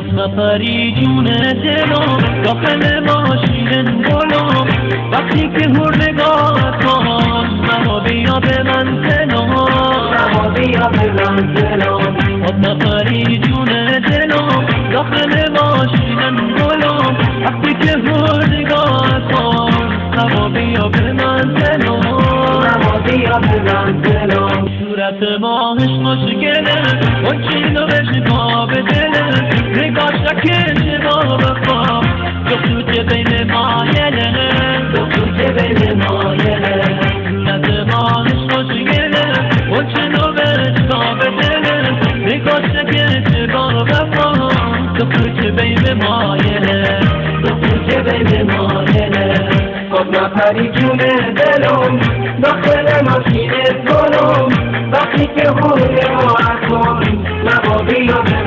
نفری جون دلم داخل ماشین گلم وقتی که هر نگاه کن مرا بیا به منزلم نفری جون دلم داخل ماشین گلم وقتی که هر نگاه کن مرا بیا به منزلم صورت ماهش خوشگله اون چینو بشه پا به دله نگاش نکشه با بخواب دختو که بین مایله صورت ماهش خوشگله اون چینو بشه پا به دله نگاش نکشه با بخواب دختو که بین مایله خود نفری جون دلم داخل ماشین گلم وقتی که هر نگاه کن مرا بیا